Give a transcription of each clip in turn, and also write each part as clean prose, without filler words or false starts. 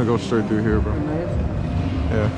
I go straight through here, bro. Yeah.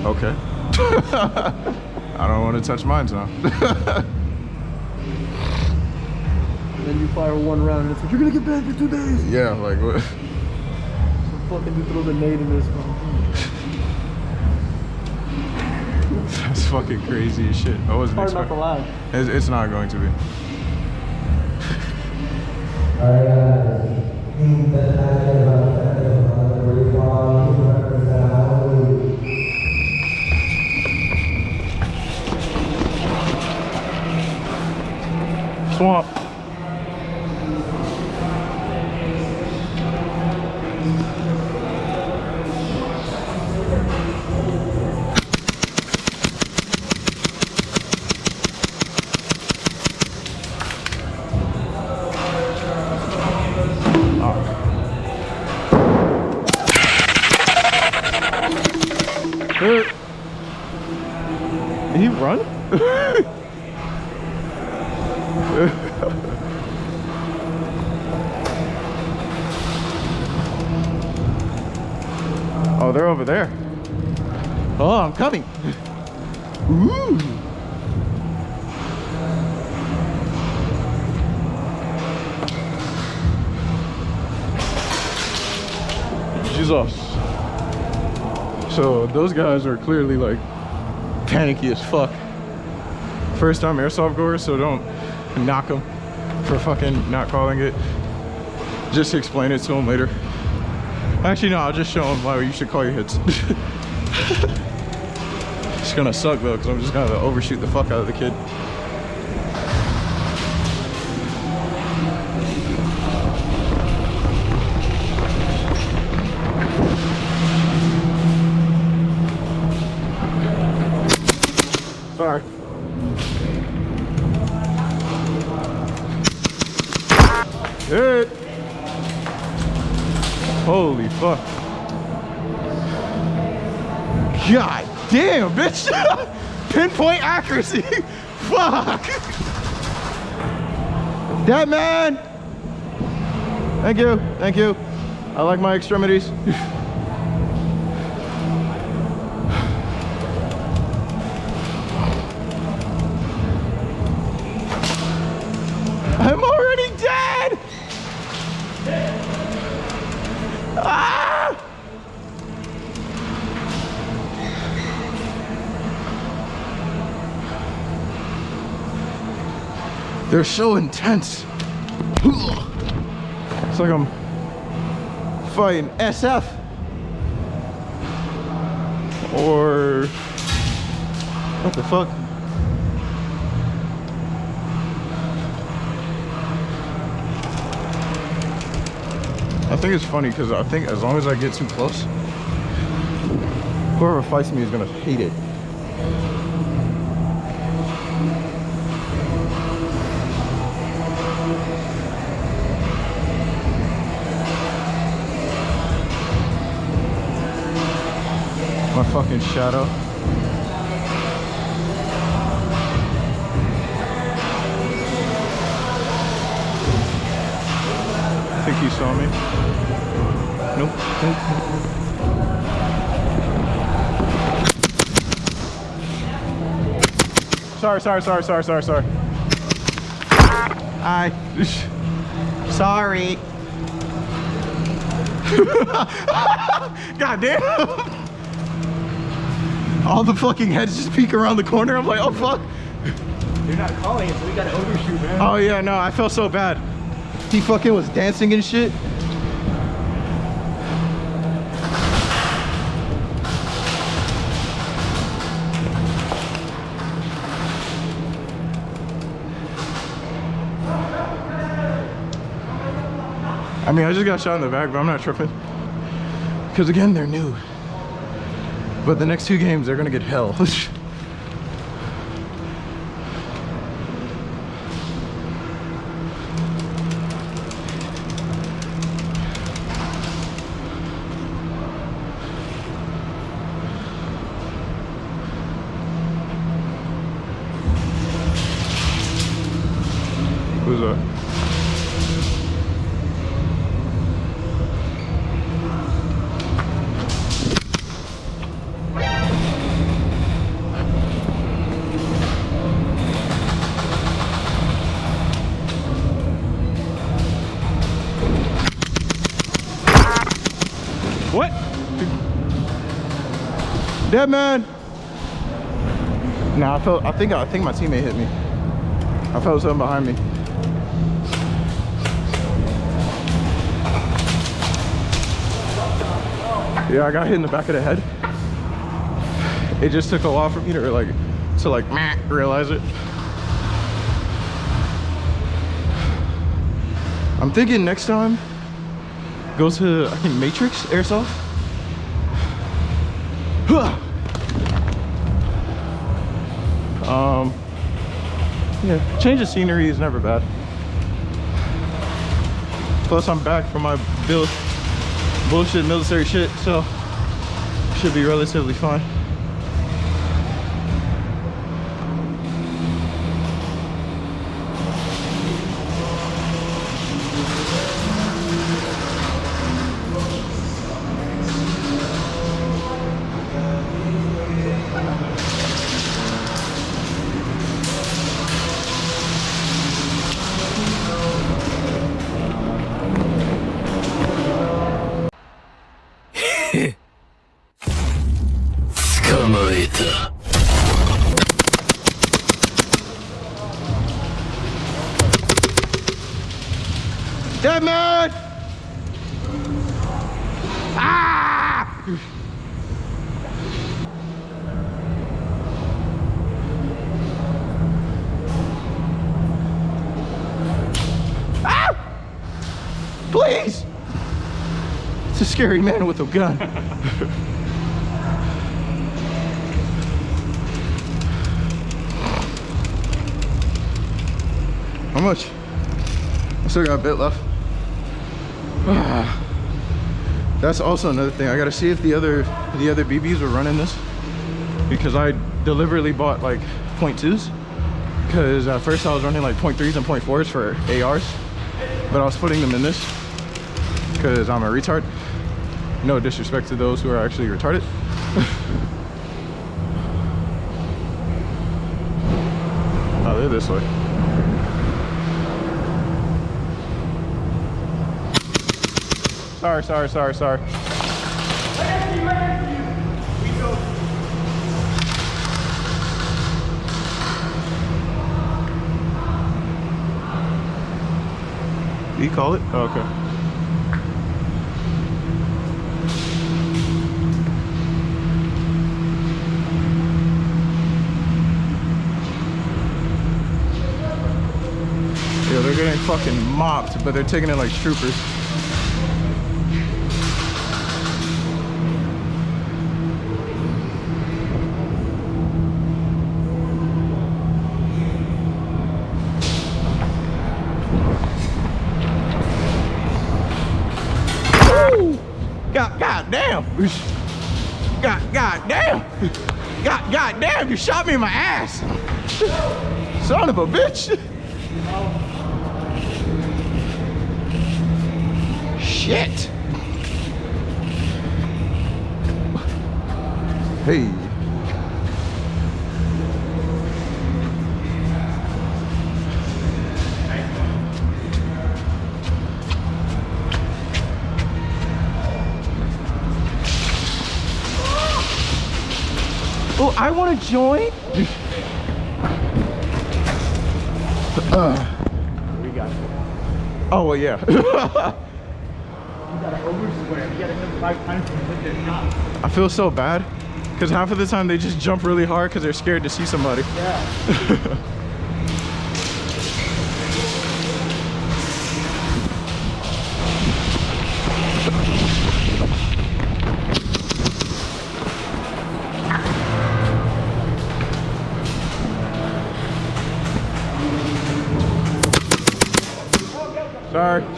Okay. I don't want to touch mine now. Then you fire one round and it's like, you're gonna get banned for 2 days. Yeah, like what? Some fucking dude throws a nade in this one. That's fucking crazy as shit. I wasn't Hard not to laugh. It's not going to be. Swamp. Did he run? Oh, they're over there. Oh, I'm coming. Ooh. Jesus. So those guys are clearly like panicky as fuck. First time airsoft goers, so don't knock them for fucking not calling it. Just explain it to them later. Actually, no, I'll just show them why you should call your hits. It's gonna suck though, because I'm just gonna overshoot the fuck out of the kid. Sorry. Hit. Holy fuck. God damn, bitch. Pinpoint accuracy. Fuck. That man. Thank you. Thank you. I like my extremities. I'm already dead! Ah! They're so intense. It's like I'm fighting SF. Or what the fuck? I think it's funny because I think as long as I get too close, whoever fights me is gonna hate it. My fucking shadow. I think he saw me. Nope. Sorry. Hi. Sorry. God damn. All the fucking heads just peek around the corner. I'm like, oh fuck. You're not calling it, so we gotta overshoot, man. Oh yeah, no, I felt so bad. He fucking was dancing and shit. I mean, I just got shot in the back, but I'm not tripping. Because again, they're new. But the next 2 games, they're gonna get hell. Who's that? What? Dead man. Nah, I think my teammate hit me. I felt something behind me. Yeah, I got hit in the back of the head. It just took a while for me to realize it. I'm thinking next time, go to, I think, Matrix Airsoft. Yeah, change of scenery is never bad. Plus, I'm back from my bullshit military shit, so should be relatively fine. Dead man! Ah! Ah! Please! It's a scary man with a gun. How much? I still got a bit left. That's also another thing. I gotta see if the other BBs were running this, because I deliberately bought like 0.2s, because at first I was running like 0.3s and 0.4s for ARs, but I was putting them in this because I'm a retard. No disrespect to those who are actually retarded. Oh, they're this way. Sorry. Do you call it? Oh, okay. Yeah, they're getting fucking mopped, but they're taking it like troopers. God damn! God damn! You shot me in my ass! Son of a bitch! Shit! Hey. Oh, I want to join. We got it. Oh, well, yeah. You gotta overswear. You gotta hit 5 times and hit their top. I feel so bad because half of the time they just jump really hard because they're scared to see somebody. Yeah.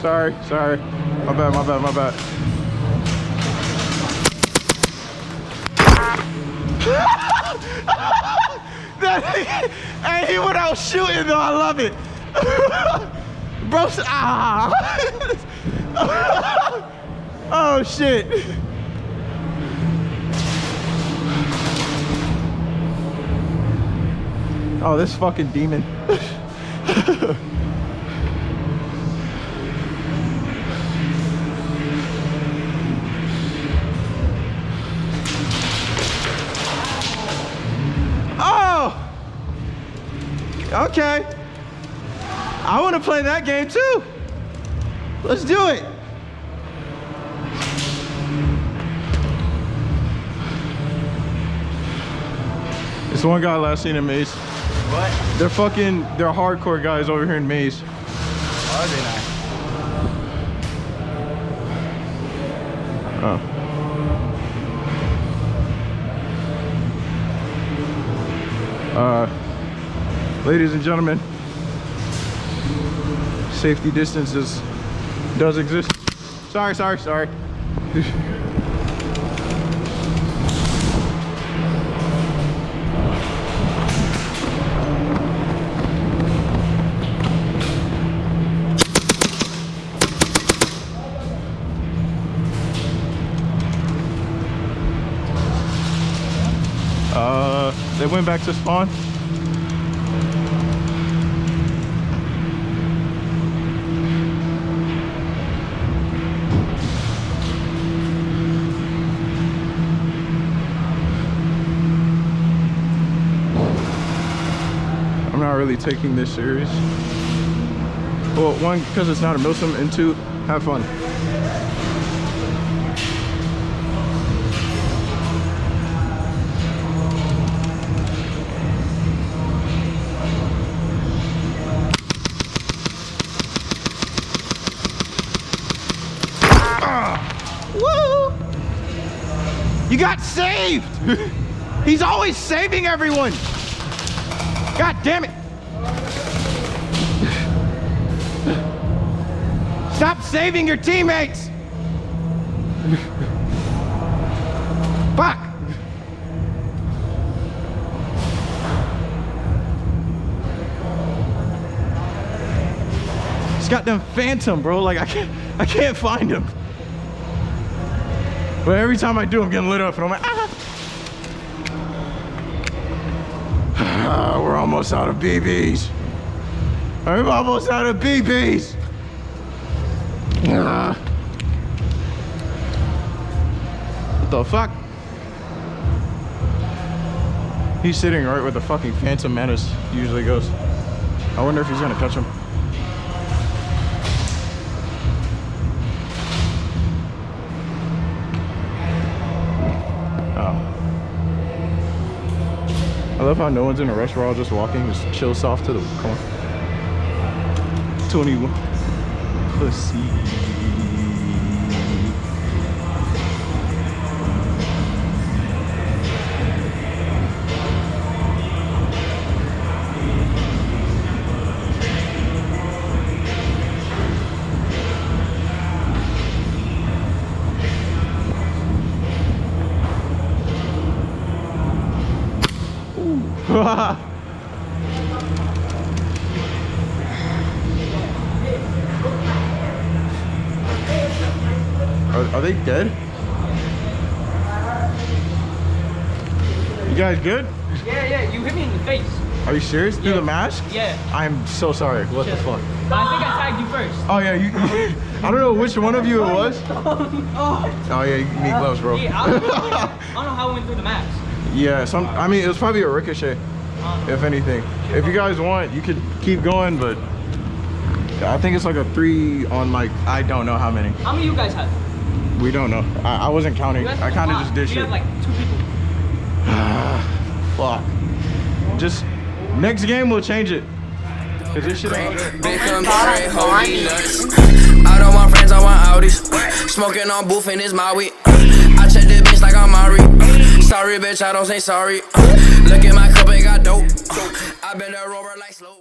Sorry. My bad. Hey, he went out shooting though, I love it. bro. Ah. Oh shit. Oh, this fucking demon. Oh! Okay. I want to play that game too. Let's do it. It's one guy last seen in Maze. What? They're hardcore guys over here in Maze. Are they not? Oh. Ladies and gentlemen, safety distances does exist. Sorry. They went back to spawn. I'm not really taking this serious. Well, one, because it's not a milsim, and two, have fun. Woo! You got saved! He's always saving everyone! God damn it! Stop saving your teammates! Fuck! This goddamn phantom, bro. Like I can't find him. But every time I do, I'm getting lit up, and I'm like, ah! We're almost out of BBs. I'm almost out of BBs. Ah. What the fuck? He's sitting right where the fucking Phantom Menace usually goes. I wonder if he's gonna catch him. I love how no one's in a rush. We're all just walking, just chill soft to the corner. 21. Pussy. Are they dead? You guys good? Yeah, you hit me in the face. Are you serious? Through the mask? Yeah. I'm so sorry. What the fuck? I think I tagged you first. Oh yeah, you I don't know which one of you it was. Oh yeah, you need gloves, bro. Yeah, I don't know how it went through the mask. Yeah, I mean, it was probably a ricochet, if anything. If you guys want, you could keep going, but I think it's like a 3 on like, I don't know how many. How many you guys have? We don't know. I wasn't counting. I kind of just did shit. We have like 2 people. Fuck. Just, next game we'll change it. Cause this shit ain't good. Become straight, holy nuts. I don't want friends, I want Audis. Smoking on booth and it's my weed. I check this bitch like I'm Mari. Sorry, bitch, I don't say sorry. Look at my cup, it got dope. I been a rover like slow.